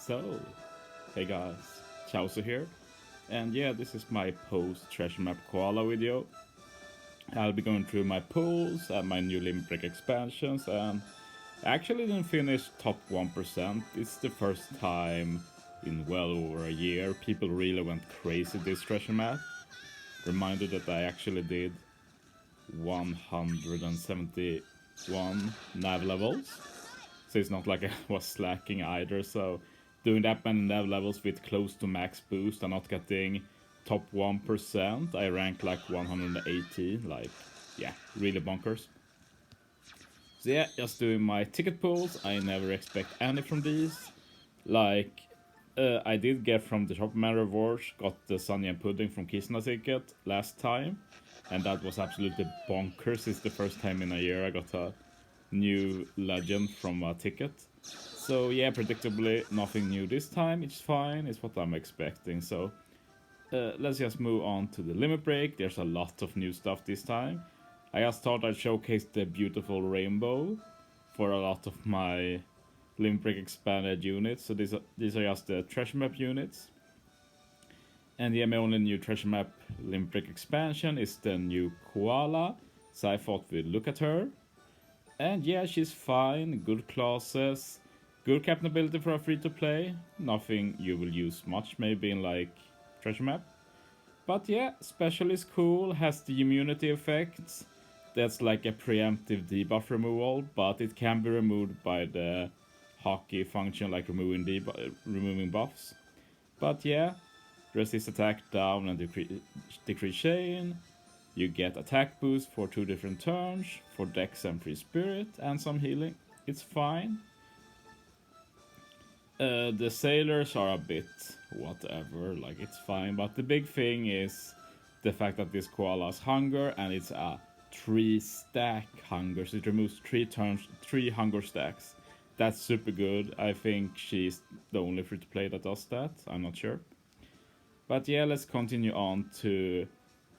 So, hey guys, Chaucer here, and yeah, this is my post Treasure Map Koala video. I'll be going through my pulls and my new Limbrick expansions, and I actually didn't finish top 1%. It's the first time in well over a year people really went crazy this treasure map. Reminded that I actually did 171 nav levels, so it's not like I was slacking either. So doing that many nav levels with close to max boost and not getting top 1%, I rank like 180, like, yeah, really bonkers. So yeah, just doing my ticket pulls. I never expect any from these. Like, I did get from the Shopman rewards, got the Sunny and Pudding from Kisna ticket last time, and that was absolutely bonkers. It's the first time in a year I got a new legend from a ticket. So yeah, predictably nothing new this time. It's fine. It's what I'm expecting. So let's just move on to the limit break. There's a lot of new stuff this time. I just thought I'd showcase the beautiful rainbow for a lot of my limit break expanded units. So these are just the treasure map units. And yeah, my only new treasure map limit break expansion is the new Koala. So I thought we'd look at her. And yeah, she's fine, good classes, good captain ability for a free to play. Nothing you will use much, maybe in like treasure map. But yeah, special is cool, has the immunity effects. That's like a preemptive debuff removal, but it can be removed by the hockey function, like removing buffs. But yeah, resist attack down and decrease chain. You get attack boost for 2 different turns, for dex and free spirit, and some healing. It's fine. The sailors are a bit whatever, like it's fine, but the big thing is the fact that this koala has hunger, and it's a 3-stack hunger, so it removes 3 hunger stacks. That's super good. I think she's the only free to play that does that. I'm not sure. But yeah, let's continue on to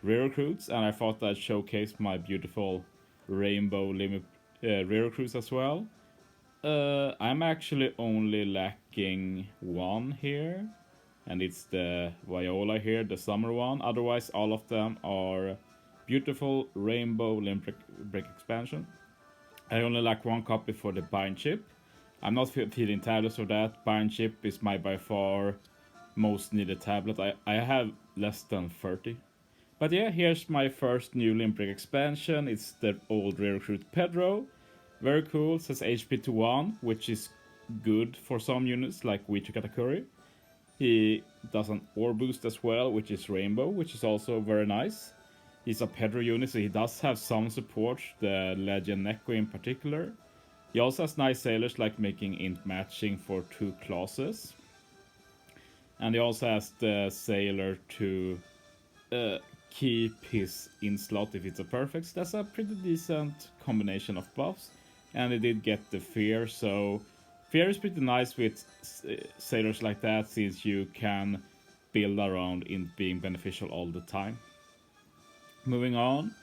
re-recruits, and I thought I'd showcase my beautiful rainbow limit re-recruits as well. I'm actually only lacking one here, and it's the Viola here, the summer one. Otherwise, all of them are beautiful rainbow limit break expansion. I only lack one copy for the bind chip. I'm not feeling tablets for that. Bind chip is my by far most needed tablet. I have less than 30. But yeah, here's my first new Limbrick expansion. It's the old recruit Pedro. Very cool, says HP to 1, which is good for some units like Wichu Katakuri. He does an ore boost as well, which is Rainbow, which is also very nice. He's a Pedro unit, so he does have some support, the Legend Neko in particular. He also has nice sailors like making int matching for 2 classes. And he also has the sailor to keep his in slot if it's a perfect. So that's a pretty decent combination of buffs. And he did get the fear, so fear is pretty nice with sailors like that, since you can build around in being beneficial all the time. Moving on,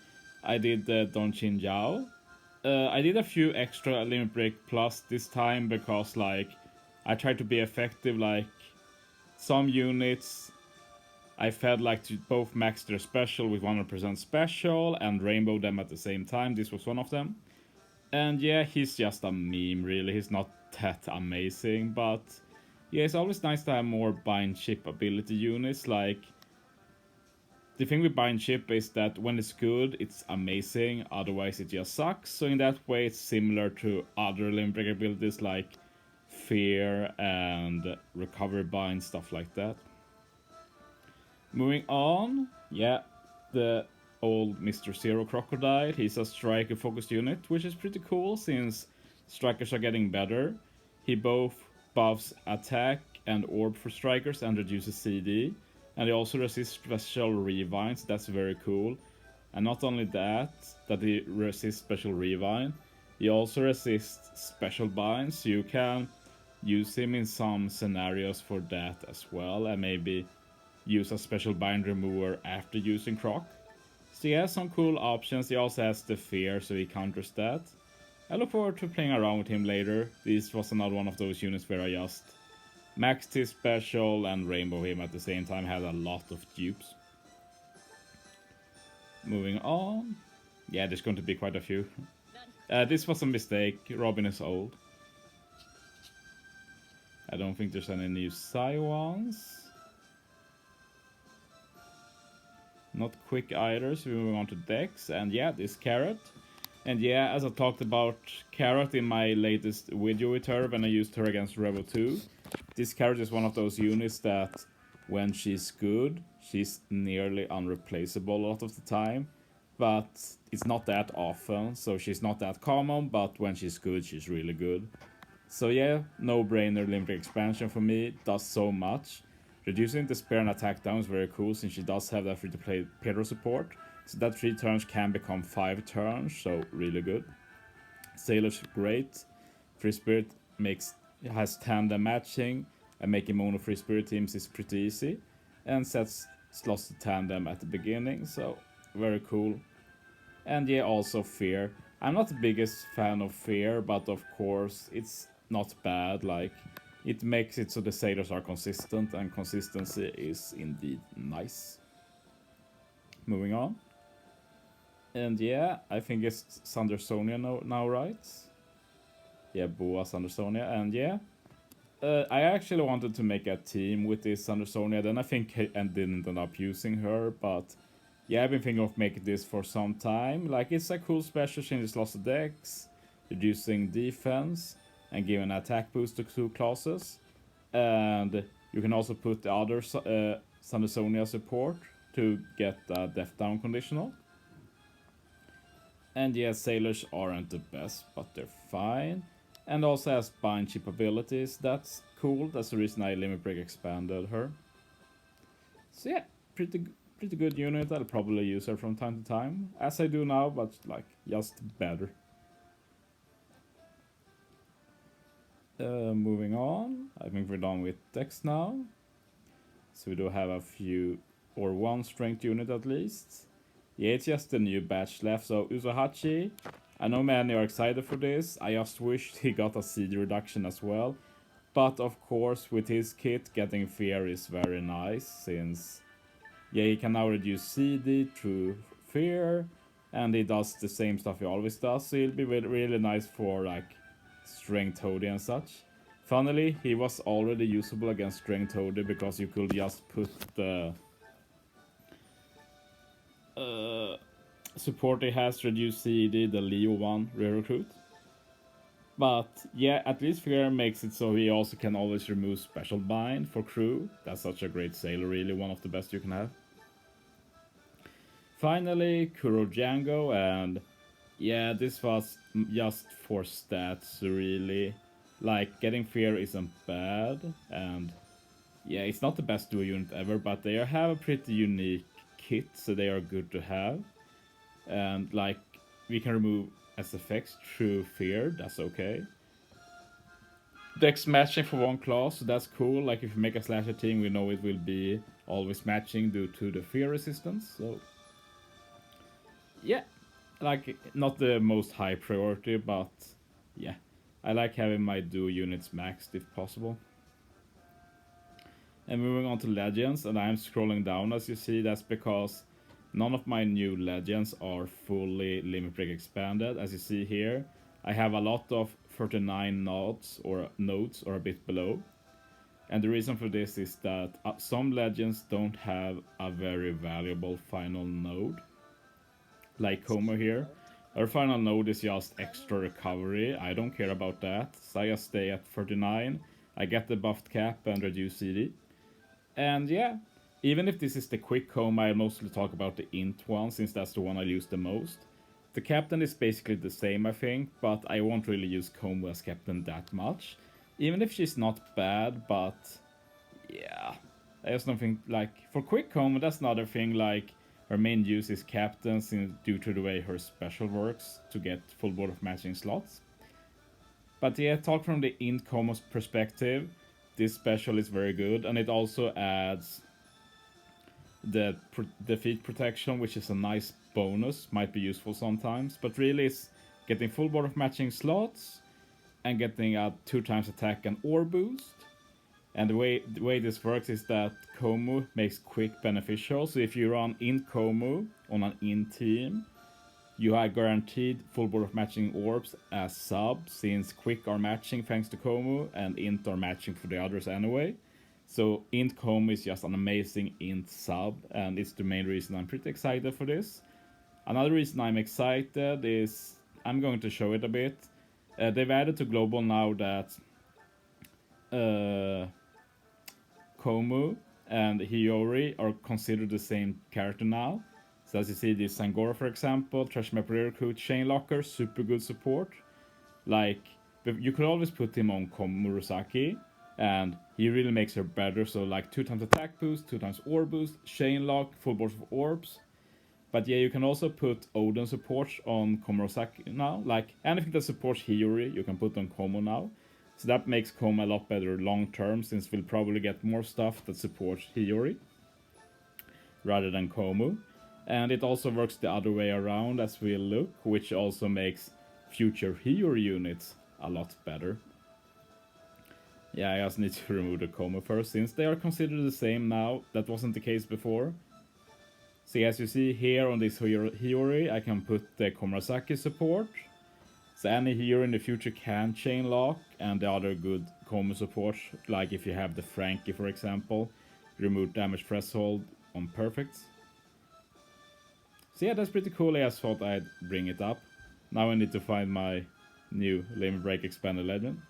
I did the Donchin Yao. I did a few extra limit break plus this time because like I tried to be effective. Like some units I felt like to both max their special with 100% special and rainbow them at the same time. This was one of them. And yeah, he's just a meme really. He's not that amazing, but yeah, it's always nice to have more bind chip ability units. Like the thing with bind chip is that when it's good, it's amazing. Otherwise, it just sucks. So in that way, it's similar to other limbrick abilities like fear and recovery bind, stuff like that. Moving on, yeah, the old Mr. Zero Crocodile. He's a striker focused unit, which is pretty cool since strikers are getting better. He both buffs attack and orb for strikers and reduces CD. And he also resists special revines, that's very cool. And not only that he resists special revine, he also resists special binds, so you can use him in some scenarios for that as well, and maybe use a special bind remover after using Croc. So he has some cool options. He also has the fear, so he counters that. I look forward to playing around with him later. This was another one of those units where I just maxed his special and rainbow him at the same time, had a lot of dupes. Moving on. Yeah, there's going to be quite a few. This was a mistake. Robin is old. I don't think there's any new Psy ones. Not quick either, so we're moving on to Dex. And yeah, this Carrot. And yeah, as I talked about Carrot in my latest video with her when I used her against Revo 2, this Carrot is one of those units that when she's good, she's nearly unreplaceable a lot of the time. But it's not that often, so she's not that common, but when she's good, she's really good. So yeah, no-brainer limited expansion for me, does so much. Reducing despair and attack down is very cool since she does have that free-to-play Pedro support. So that 3 turns can become 5 turns, so really good. Sailor's great. Free Spirit has tandem matching, and making mono Free Spirit teams is pretty easy. And sets slots to tandem at the beginning, so very cool. And yeah, also Fear. I'm not the biggest fan of Fear, but of course it's not bad. Like, it makes it so the sailors are consistent, and consistency is indeed nice. Moving on. And yeah, I think it's Sandersonia now, right? Yeah, Boa Sandersonia, and yeah. I actually wanted to make a team with this Sandersonia, then I think I didn't end up using her, but yeah, I've been thinking of making this for some time. Like, it's a cool special, changes lots of decks, reducing defense, and giving an attack boost to 2 classes. And you can also put the other Sandersonia support to get a death down conditional. And yeah, sailors aren't the best, but they're fine. And also has bind chip abilities, that's cool, that's the reason I limit break expanded her. So yeah, pretty good unit, I'll probably use her from time to time, as I do now, but like, just better. Moving on, I think we're done with Dex now. So we do have a few, or 1 strength unit at least. Yeah, it's just the new batch left, so Uzohachi, I know many are excited for this, I just wished he got a CD reduction as well. But of course, with his kit, getting Fear is very nice, since yeah, he can now reduce CD through Fear, and he does the same stuff he always does, so it'll be really nice for like Strength Toady and such. Funnily, he was already usable against Strength Toady because you could just put the support he has, reduce CD, the Leo one re-recruit. But yeah, at least Fear makes it so he also can always remove special bind for crew. That's such a great sailor, really one of the best you can have. Finally, Kuro Django, and yeah, this was just for stats really. Like, getting Fear isn't bad, and yeah, it's not the best duo unit ever, but they have a pretty unique kit, so they are good to have. And like, we can remove SFX through Fear, that's okay. Dex matching for 1 class, so that's cool. Like, if you make a slasher team, we know it will be always matching due to the Fear resistance, so yeah, like, not the most high priority, but yeah, I like having my duo units maxed if possible. And moving on to legends, and I'm scrolling down as you see, that's because none of my new legends are fully limit break expanded. As you see here, I have a lot of 39 nodes or a bit below. And the reason for this is that some legends don't have a very valuable final node. Like Como here. Our final node is just extra recovery. I don't care about that. So I just stay at 39. I get the buffed cap and reduce CD. And yeah, even if this is the quick Coma, I mostly talk about the int one, since that's the one I use the most. The captain is basically the same, I think, but I won't really use Como as captain that much. Even if she's not bad, but yeah, I just don't think, like, for quick Coma, that's another thing, like, her main use is captain, since due to the way her special works to get full board of matching slots. But yeah, talk from the int Como's perspective, this special is very good, and it also adds the defeat protection, which is a nice bonus, might be useful sometimes, but really it's getting full board of matching slots and getting a 2 times attack and ore boost. And the way this works is that Komu makes quick beneficial. So if you run int Komu on an int team, you are guaranteed full board of matching orbs as sub, since quick are matching thanks to Komu and int are matching for the others anyway. So int Komu is just an amazing int sub, and it's the main reason I'm pretty excited for this. Another reason I'm excited is, I'm going to show it a bit. They've added to global now that Komu and Hiyori are considered the same character now. So as you see, this Sangora, for example, Treasure Map Recruit, Chain Locker, super good support. Like, you could always put him on Komurosaki, and he really makes her better. So like 2 times attack boost, 2 times orb boost, Chain Lock, full board of orbs. But yeah, you can also put Odin support on Komurosaki now. Like, anything that supports Hiyori, you can put on Komu now. So that makes Komu a lot better long term, since we'll probably get more stuff that supports Hiyori rather than Komu. And it also works the other way around as we'll look, which also makes future Hiyori units a lot better. Yeah, I just need to remove the Komu first, since they are considered the same now. That wasn't the case before. So as you see here on this Hiyori, I can put the Komurosaki support. So any Hiyori in the future can chain lock, and the other good Komu support, like if you have the Frankie for example, remove damage threshold on perfects. So yeah, that's pretty cool. I just thought I'd bring it up. Now I need to find my new Limit Break Expanded Legend.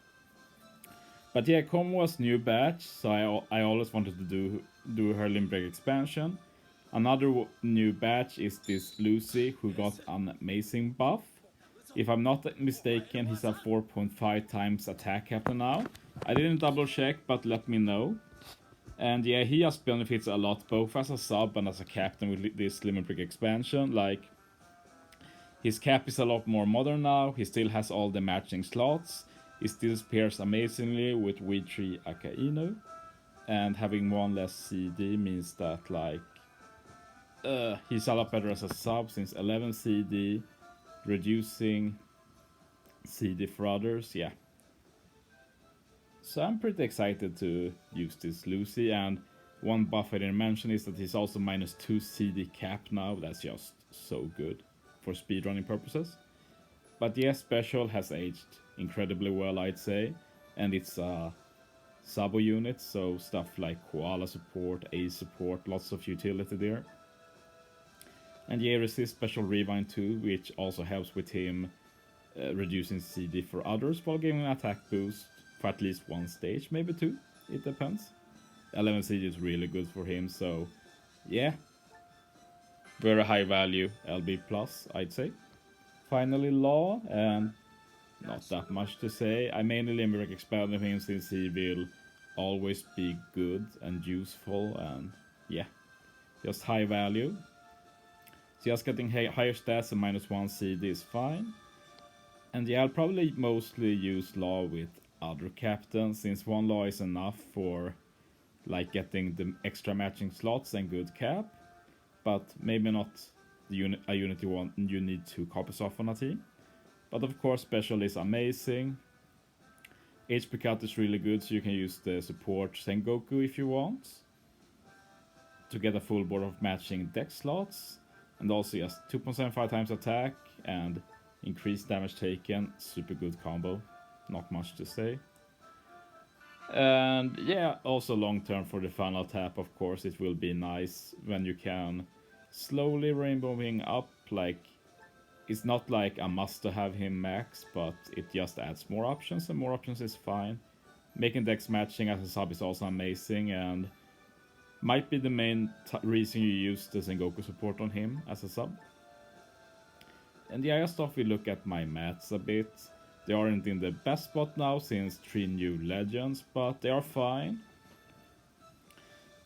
But yeah, Komu was new batch, so I always wanted to do her Limit Break expansion. Another new batch is this Lucy, who got an amazing buff. If I'm not mistaken, he's a 4.5 times attack captain now. I didn't double check, but let me know. And yeah, he just benefits a lot, both as a sub and as a captain with this Limit Break expansion. Like, his cap is a lot more modern now, he still has all the matching slots, he still pairs amazingly with V3 Akainu, and having one less CD means that, like, he's a lot better as a sub, since 11 CD, reducing CD for others, yeah. So I'm pretty excited to use this Lucy, and one buff I didn't mention is that he's also -2 CD cap now. That's just so good for speedrunning purposes. But yes, Special has aged incredibly well, I'd say, and it's a sabo unit, so stuff like Koala support, Ace support, lots of utility there. And yeah, Resist Special Rewind too, which also helps with him reducing CD for others while giving an attack boost for at least one stage, maybe 2, it depends. 11 CD is really good for him, so yeah. Very high value LB plus, I'd say. Finally, Law, and not that much to say. I mainly Limit Break expanded him since he will always be good and useful, and yeah, just high value. Just getting higher stats and -1 CD is fine. And yeah, I'll probably mostly use Law with other captains, since one Law is enough for like getting the extra matching slots and good cap, but maybe not a unit you need 2 copies of on a team. But of course, Special is amazing. HP cut is really good, so you can use the support Sengoku if you want to get a full board of matching deck slots, and also just 2.75 times attack and increased damage taken. Super good combo, not much to say. And yeah, also long term for the final tap, of course, it will be nice when you can slowly rainbowing up. Like, it's not like a must to have him max, but it just adds more options, and more options is fine. Making decks matching as a sub is also amazing, and might be the main reason you use the Sengoku support on him as a sub. And yeah, I just thought we look at my mats a bit. They aren't in the best spot now since 3 new legends, but they are fine.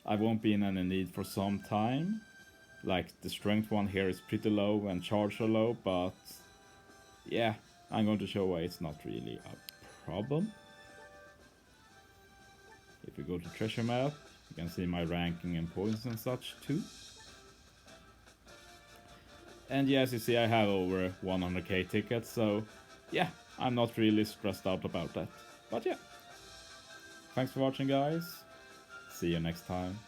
I won't be in any need for some time. Like, the strength one here is pretty low and charge are low, but yeah, I'm going to show why it's not really a problem. If we go to Treasure Map, you can see my ranking and points and such too. And yeah, as you see, I have over 100k tickets, so yeah, I'm not really stressed out about that. But yeah, Thanks for watching, guys. See you next time.